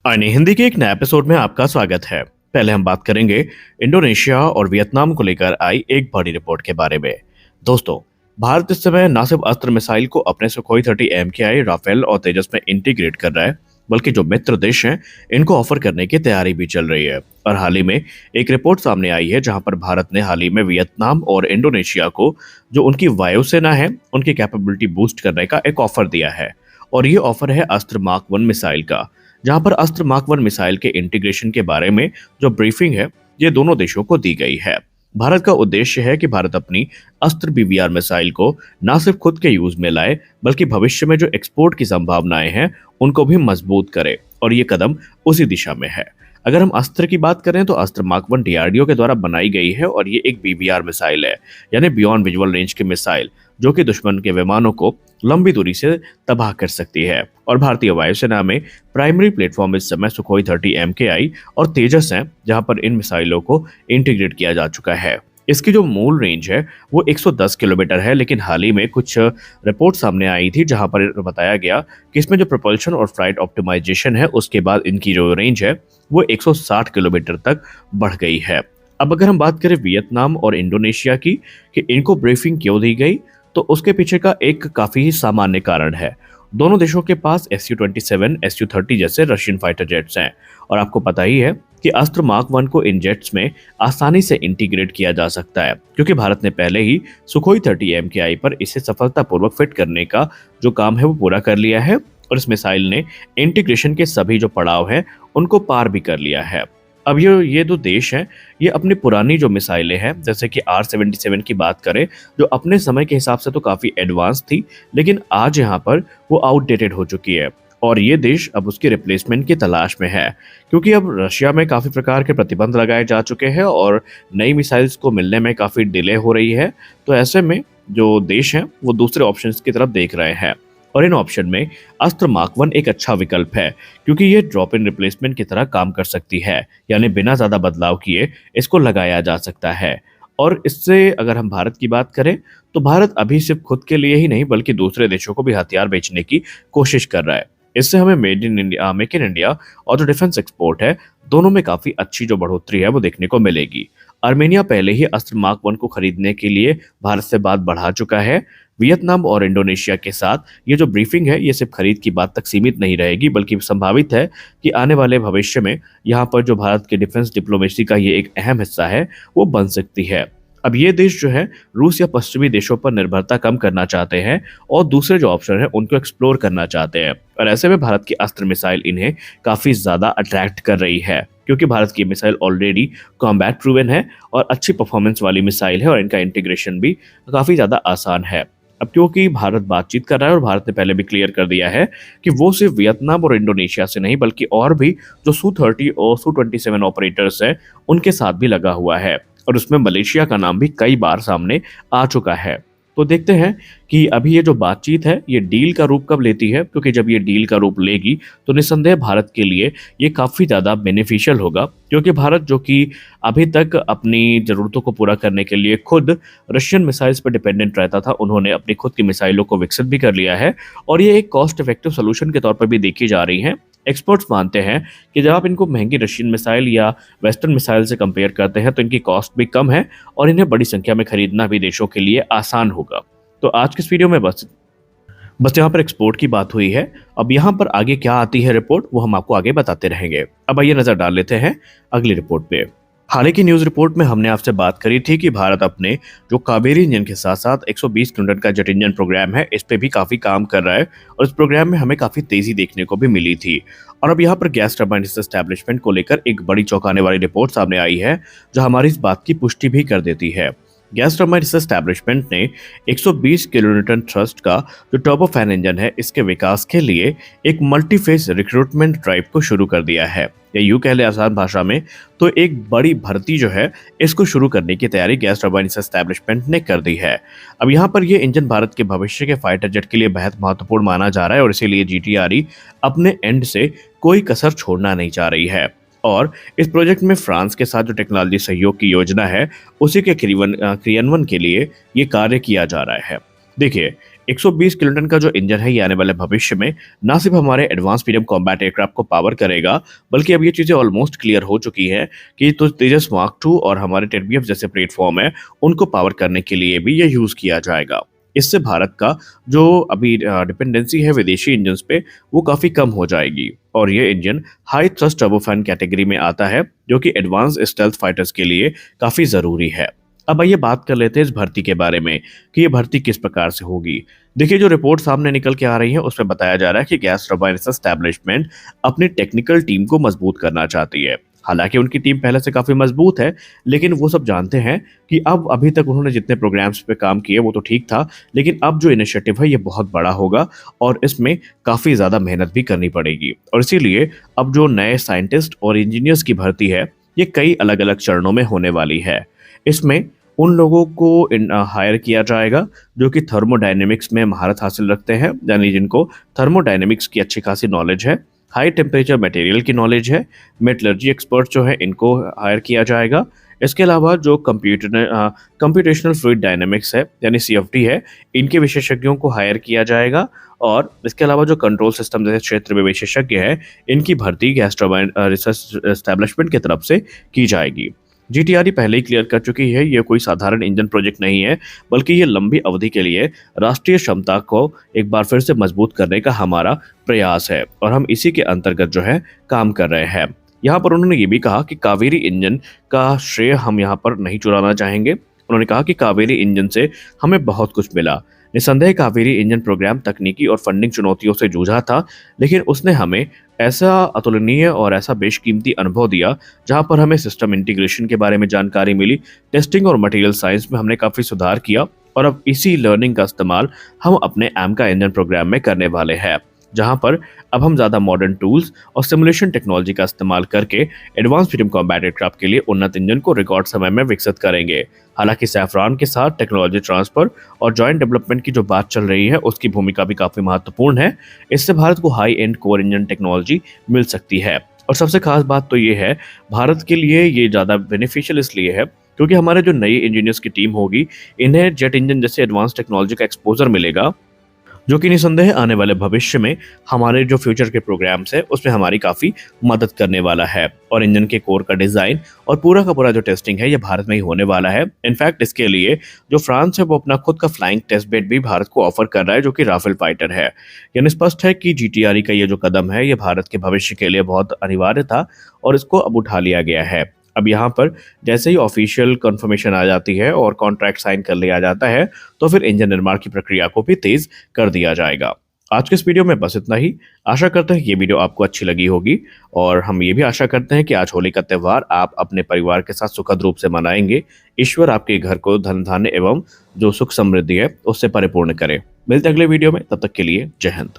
आईने हिंदी के एक नए एपिसोड में आपका स्वागत है। पहले हम बात करेंगे इंडोनेशिया और वियतनाम को लेकर आई एक बड़ी रिपोर्ट के बारे में। दोस्तों, भारत इस समय न सिर्फ अस्त्र मिसाइल को अपने सुखोई 30 MKI, राफेल और तेजस में इंटीग्रेट कर रहा है, बल्कि जो मित्र देश हैं इनको ऑफर करने की तैयारी भी चल रही है। और हाल ही में एक रिपोर्ट सामने आई है जहां पर भारत ने हाल ही में वियतनाम और इंडोनेशिया को जो उनकी वायुसेना है उनकी कैपेबिलिटी बूस्ट करने का एक ऑफर दिया है। और ये ऑफर है अस्त्र मार्क 1 मिसाइल का, जहां पर अस्त्र मार्क 1 मिसाइल के इंटीग्रेशन के बारे में जो ब्रीफिंग है ये दोनों देशों को दी गई है। भारत का उद्देश्य है कि भारत अपनी अस्त्र BVR मिसाइल को न सिर्फ खुद के यूज में लाए, बल्कि भविष्य में जो एक्सपोर्ट की संभावनाएं हैं उनको भी मजबूत करे, और ये कदम उसी दिशा में है। अगर हम अस्त्र की बात करें तो अस्त्र मार्क 1 DRDO के द्वारा बनाई गई है और ये एक BVR मिसाइल है, यानी बियॉन्ड विजुअल रेंज की मिसाइल, जो कि दुश्मन के विमानों को लंबी दूरी से तबाह कर सकती है। और भारतीय वायुसेना में प्राइमरी प्लेटफॉर्म इस समय सुखोई 30 MKI और तेजस हैं, जहां पर इन मिसाइलों को इंटीग्रेट किया जा चुका है। इसकी जो मूल रेंज है वो 110 किलोमीटर है, लेकिन हाल ही में कुछ रिपोर्ट सामने आई थी जहां पर बताया गया कि इसमें जो प्रोपल्शन और फ्लाइट ऑप्टिमाइजेशन है उसके बाद इनकी जो रेंज है वो 160 किलोमीटर तक बढ़ गई है। अब अगर हम बात करें वियतनाम और इंडोनेशिया की कि इनको ब्रीफिंग क्यों दी गई, तो उसके पीछे का एक काफी ही सामान्य कारण है। दोनों देशों के पास Su-27, Su-30 जैसे रशियन फाइटर जेट्स हैं, और आपको पता ही है कि अस्त्र मार्क 1 को इन जेट्स में आसानी से इंटीग्रेट किया जा सकता है, क्योंकि भारत ने पहले ही सुखोई 30 MKI पर इसे सफलतापूर्वक फिट करने का जो काम है वो पूरा कर लिया है, और इस मिसाइल ने इंटीग्रेशन के सभी जो पड़ाव हैं उनको पार भी कर लिया है। अब ये दो देश हैं, ये अपनी पुरानी जो मिसाइलें हैं जैसे कि R-77 की बात करें, जो अपने समय के हिसाब से तो काफ़ी एडवांस थी, लेकिन आज यहाँ पर वो आउटडेटेड हो चुकी है, और ये देश अब उसकी रिप्लेसमेंट की तलाश में है, क्योंकि अब रशिया में काफ़ी प्रकार के प्रतिबंध लगाए जा चुके हैं और नई मिसाइल्स को मिलने में काफ़ी डिले हो रही है। तो ऐसे में जो देश हैं वो दूसरे ऑप्शंस की तरफ देख रहे हैं, और इन ऑप्शन में अस्त्र मार्क 1 एक अच्छा विकल्प है, क्योंकि ये ड्रॉप इन रिप्लेसमेंट की तरह काम कर सकती है, यानी बिना ज़्यादा बदलाव किए इसको लगाया जा सकता है। और इससे अगर हम भारत की बात करें तो भारत अभी सिर्फ खुद के लिए ही नहीं बल्कि दूसरे देशों को भी हथियार बेचने की कोशिश कर रहा है। इससे हमें मेक इन इंडिया और जो डिफेंस एक्सपोर्ट है दोनों में काफ़ी अच्छी जो बढ़ोतरी है वो देखने को मिलेगी। आर्मेनिया पहले ही अस्त्र मार्क 1 को खरीदने के लिए भारत से बात बढ़ा चुका है। वियतनाम और इंडोनेशिया के साथ ये जो ब्रीफिंग है ये सिर्फ खरीद की बात तक सीमित नहीं रहेगी, बल्कि संभावित है कि आने वाले भविष्य में यहाँ पर जो भारत के डिफेंस डिप्लोमेसी का ये एक अहम हिस्सा है वो बन सकती है। अब ये देश जो है रूस या पश्चिमी देशों पर निर्भरता कम करना चाहते हैं और दूसरे जो ऑप्शन है उनको एक्सप्लोर करना चाहते हैं, और ऐसे में भारत की अस्त्र मिसाइल इन्हें काफ़ी ज़्यादा अट्रैक्ट कर रही है, क्योंकि भारत की मिसाइल ऑलरेडी कॉम्बैट प्रूवन है और अच्छी परफॉर्मेंस वाली मिसाइल है, और इनका इंटीग्रेशन भी काफ़ी ज़्यादा आसान है। अब क्योंकि भारत बातचीत कर रहा है और भारत ने पहले भी क्लियर कर दिया है कि वो सिर्फ वियतनाम और इंडोनेशिया से नहीं बल्कि और भी जो Su-30 और Su-27 ऑपरेटर्स हैं उनके साथ भी लगा हुआ है, और उसमें मलेशिया का नाम भी कई बार सामने आ चुका है। तो देखते हैं कि अभी ये जो बातचीत है ये डील का रूप कब लेती है, क्योंकि जब ये डील का रूप लेगी तो निस्संदेह भारत के लिए ये काफ़ी ज़्यादा बेनिफिशियल होगा, क्योंकि भारत जो कि अभी तक अपनी ज़रूरतों को पूरा करने के लिए खुद रशियन मिसाइल्स पर डिपेंडेंट रहता था, उन्होंने अपनी खुद की मिसाइलों को विकसित भी कर लिया है, और ये एक कॉस्ट इफेक्टिव सोल्यूशन के तौर पर भी देखी जा रही हैं। एक्सपर्ट्स मानते हैं कि जब आप इनको महंगी रशियन मिसाइल या वेस्टर्न मिसाइल से कंपेयर करते हैं तो इनकी कॉस्ट भी कम है और इन्हें बड़ी संख्या में खरीदना भी देशों के लिए आसान होगा। तो आज के इस वीडियो में बस यहाँ पर एक्सपोर्ट की बात हुई है। अब यहाँ पर आगे क्या आती है रिपोर्ट वो हम आपको आगे बताते रहेंगे। अब आइए नजर डाल लेते हैं अगली रिपोर्ट पे। हाल ही की न्यूज रिपोर्ट में हमने आपसे बात करी थी कि भारत अपने जो कावेरी इंजन के साथ साथ 120 किलोमीटर का जेट इंजन प्रोग्राम है इस पे भी काफी काम कर रहा है, और इस प्रोग्राम में हमें काफी तेजी देखने को भी मिली थी। और अब यहाँ पर गैस टरबाइन एस्टैब्लिशमेंट को लेकर एक बड़ी चौंकाने वाली रिपोर्ट सामने आई है जो हमारी इस बात की पुष्टि भी कर देती है। गैस टरबाइन एस्टैब्लिशमेंट ने 120 किलोन्यूटन थ्रस्ट का जो टर्बोफैन इंजन है इसके विकास के लिए एक मल्टीफेज रिक्रूटमेंट ड्राइव को शुरू कर दिया है, या यूं कह ले आसान भाषा में तो एक बड़ी भर्ती जो है इसको शुरू करने की तैयारी गैस टरबाइन एस्टैब्लिशमेंट ने कर दी है। अब यहाँ पर ये इंजन भारत के भविष्य के फाइटर जेट के लिए बेहद महत्वपूर्ण माना जा रहा है, और इसीलिए GTRE अपने एंड से कोई कसर छोड़ना नहीं चाह रही है, और इस प्रोजेक्ट में फ्रांस के साथ जो टेक्नोलॉजी सहयोग की योजना है उसी के क्रियान्वयन के लिए ये कार्य किया जा रहा है। देखिए, 120 किलोटन का जो इंजन है ये आने वाले भविष्य में ना सिर्फ हमारे एडवांस मीडियम कॉम्बैट एयरक्राफ्ट को पावर करेगा, बल्कि अब ये चीजें ऑलमोस्ट क्लियर हो चुकी हैं कि तो तेजस मार्क 2 और हमारे टेरबीएफ जैसे प्लेटफॉर्म है उनको पावर करने के लिए भी ये यूज किया जाएगा। इससे भारत का जो अभी डिपेंडेंसी है विदेशी इंजन पे वो काफी कम हो जाएगी और ये engine high thrust turbofan category में आता है जो कि एडवांस स्टेल्थ फाइटर्स के लिए काफी जरूरी है। अब आइए बात कर लेते हैं इस भर्ती के बारे में कि ये भर्ती किस प्रकार से होगी। देखिए, जो रिपोर्ट सामने निकल के आ रही है उसमें बताया जा रहा है कि गैस टरबाइन एस्टैब्लिशमेंट अपनी टेक्निकल टीम को मजबूत करना चाहती है। हालांकि उनकी टीम पहले से काफी मजबूत है, लेकिन वो सब जानते हैं कि अब अभी तक उन्होंने जितने प्रोग्राम्स पे काम किए वो तो ठीक था, लेकिन अब जो इनिशिएटिव है ये बहुत बड़ा होगा और इसमें काफी ज्यादा मेहनत भी करनी पड़ेगी। और इसीलिए अब जो नए साइंटिस्ट और इंजीनियर्स की भर्ती है ये कई अलग अलग चरणों में होने वाली है। इसमें उन लोगों को हायर किया जाएगा जो कि थर्मोडायनेमिक्स में महारत हासिल रखते हैं, यानी जिनको थर्मोडायनेमिक्स की अच्छी खासी नॉलेज है, हाई टेम्परेचर मटेरियल की नॉलेज है, मेटलर्जी एक्सपर्ट जो है इनको हायर किया जाएगा। इसके अलावा जो कंप्यूटेशनल फ्लूइड डायनेमिक्स है यानी सीएफडी है, इनके विशेषज्ञों को हायर किया जाएगा। और इसके अलावा जो कंट्रोल सिस्टम जैसे क्षेत्र में विशेषज्ञ है इनकी भर्ती गैस टरबाइन रिसर्च एस्टैब्लिशमेंट की तरफ से की जाएगी। जीटीआरई पहले ही क्लियर कर चुकी है ये कोई साधारण इंजन प्रोजेक्ट नहीं है, बल्कि ये लंबी अवधि के लिए राष्ट्रीय क्षमता को एक बार फिर से मजबूत करने का हमारा प्रयास है और हम इसी के अंतर्गत जो है काम कर रहे हैं। यहाँ पर उन्होंने ये भी कहा कि कावेरी इंजन का श्रेय हम यहाँ पर नहीं चुराना चाहेंगे। उन्होंने कहा कि कावेरी इंजन से हमें बहुत कुछ मिला। निसंदेह कावेरी इंजन प्रोग्राम तकनीकी और फंडिंग चुनौतियों से जूझा था, लेकिन उसने हमें ऐसा अतुलनीय और ऐसा बेशकीमती अनुभव दिया जहां पर हमें सिस्टम इंटीग्रेशन के बारे में जानकारी मिली, टेस्टिंग और मटेरियल साइंस में हमने काफ़ी सुधार किया और अब इसी लर्निंग का इस्तेमाल हम अपने एमका इंजन प्रोग्राम में करने वाले हैं, जहां पर अब हम ज़्यादा मॉडर्न टूल्स और सिमुलेशन टेक्नोलॉजी का इस्तेमाल करके एडवांस मीडियम कॉम्बैट एयरक्राफ्ट के लिए उन्नत इंजन को रिकॉर्ड समय में विकसित करेंगे। हालांकि सैफरान के साथ टेक्नोलॉजी ट्रांसफर और जॉइंट डेवलपमेंट की जो बात चल रही है उसकी भूमिका भी काफ़ी महत्वपूर्ण है। इससे भारत को high and core engine technology मिल सकती है और सबसे खास बात तो ये है भारत के लिए ये ज़्यादा बेनिफिशियल इसलिए है क्योंकि हमारे जो नई इंजीनियर्स की टीम होगी इन्हें जेट इंजन जैसे एडवांस टेक्नोलॉजी का एक्सपोजर मिलेगा, जो कि निसंदेह आने वाले भविष्य में हमारे जो फ्यूचर के प्रोग्राम्स है उसमें हमारी काफ़ी मदद करने वाला है। और इंजन के कोर का डिज़ाइन और पूरा का पूरा जो टेस्टिंग है ये भारत में ही होने वाला है। इनफैक्ट इसके लिए जो फ्रांस है वो अपना खुद का फ्लाइंग टेस्ट बेड भी भारत को ऑफर कर रहा है, जो कि राफेल फाइटर है। यानी स्पष्ट है कि जीटीआरई का ये जो कदम है ये भारत के भविष्य के लिए बहुत अनिवार्य था और इसको अब उठा लिया गया है। अब यहाँ पर जैसे ही ऑफिशियल कंफर्मेशन आ जाती है और कॉन्ट्रैक्ट साइन कर लिया जाता है तो फिर इंजन निर्माण की प्रक्रिया को भी तेज कर दिया जाएगा। आज के इस वीडियो में बस इतना ही। आशा करते हैं ये वीडियो आपको अच्छी लगी होगी और हम ये भी आशा करते हैं कि आज होली का त्यौहार आप अपने परिवार के साथ सुखद रूप से मनाएंगे। ईश्वर आपके घर को धन धान्य एवं जो सुख समृद्धि है उससे परिपूर्ण करे। मिलते अगले वीडियो में, तब तक के लिए जय हिंद।